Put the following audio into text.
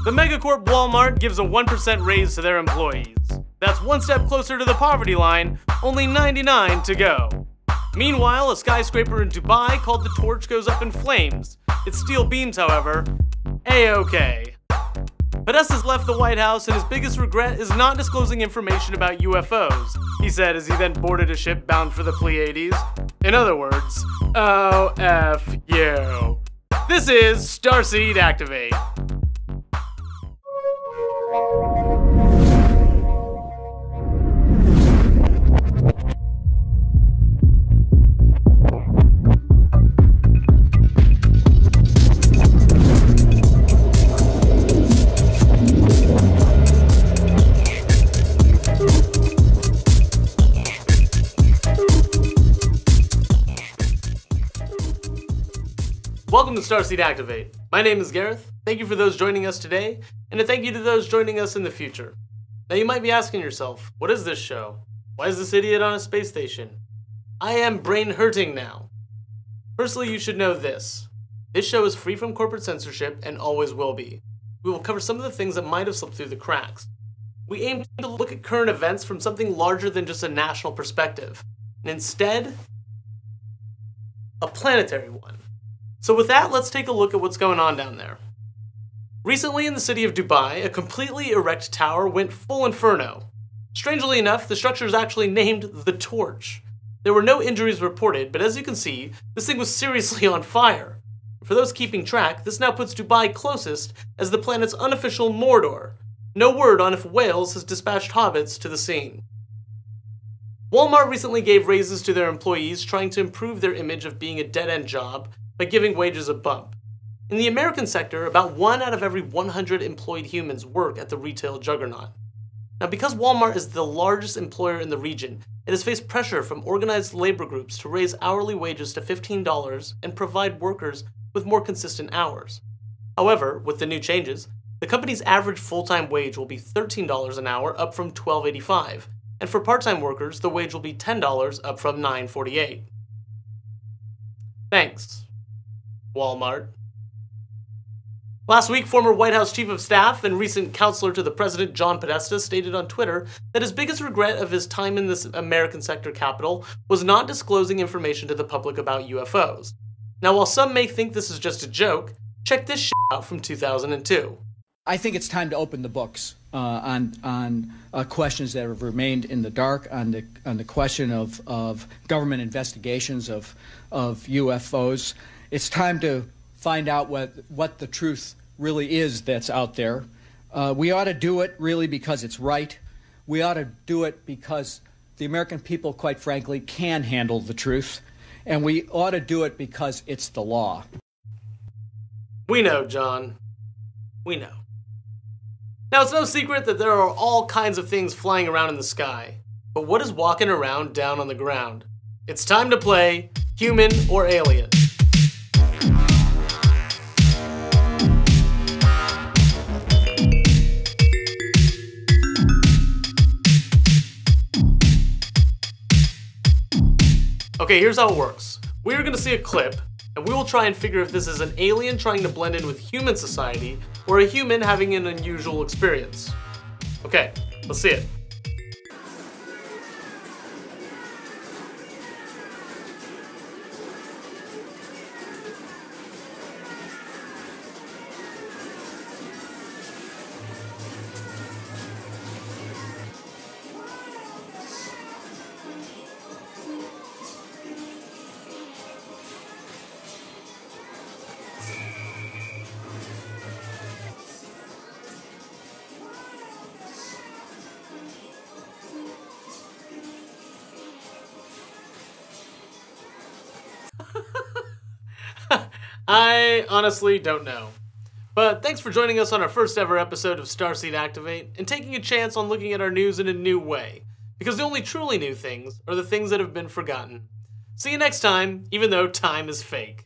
The megacorp Walmart gives a 1% raise to their employees. That's one step closer to the poverty line, only 99 to go. Meanwhile, a skyscraper in Dubai called the Torch goes up in flames. Its steel beams, however, A-okay. Podesta's left the White House, and his biggest regret is not disclosing information about UFOs, he said as he then boarded a ship bound for the Pleiades. In other words, oh, F you. This is Starseed Activate. Welcome to Starseed Activate. My name is Gareth. Thank you for those joining us today, and a thank you to those joining us in the future. Now you might be asking yourself, what is this show? Why is this idiot on a space station? I am brain hurting now. Firstly, you should know this. This show is free from corporate censorship and always will be. We will cover some of the things that might have slipped through the cracks. We aim to look at current events from something larger than just a national perspective, and instead, a planetary one. So with that, let's take a look at what's going on down there. Recently in the city of Dubai, a completely erect tower went full inferno. Strangely enough, the structure is actually named the Torch. There were no injuries reported, but as you can see, this thing was seriously on fire. For those keeping track, this now puts Dubai closest as the planet's unofficial Mordor. No word on if Wales has dispatched hobbits to the scene. Walmart recently gave raises to their employees, trying to improve their image of being a dead-end job by giving wages a bump. In the American sector, about 1 out of every 100 employed humans work at the retail juggernaut. Now, because Walmart is the largest employer in the region, it has faced pressure from organized labor groups to raise hourly wages to $15 and provide workers with more consistent hours. However, with the new changes, the company's average full-time wage will be $13 an hour, up from $12.85, and for part-time workers, the wage will be $10, up from $9.48. Thanks, Walmart. Last week, former White House Chief of Staff and recent counselor to the President John Podesta stated on Twitter that his biggest regret of his time in this American sector capital was not disclosing information to the public about UFOs. Now, while some may think this is just a joke, check this shit out from 2002. I think it's time to open the books on questions that have remained in the dark, on the question of government investigations of UFOs. It's time to find out what the truth really is that's out there. We ought to do it really because it's right. We ought to do it because the American people, quite frankly, can handle the truth. And we ought to do it because it's the law. We know, John. We know. Now, it's no secret that there are all kinds of things flying around in the sky. But what is walking around down on the ground? It's time to play Human or Alien. Okay, here's how it works. We are going to see a clip, and we will try and figure if this is an alien trying to blend in with human society, or a human having an unusual experience. Okay, let's see it. I honestly don't know. But thanks for joining us on our first ever episode of Starseed Activate and taking a chance on looking at our news in a new way. Because the only truly new things are the things that have been forgotten. See you next time, even though time is fake.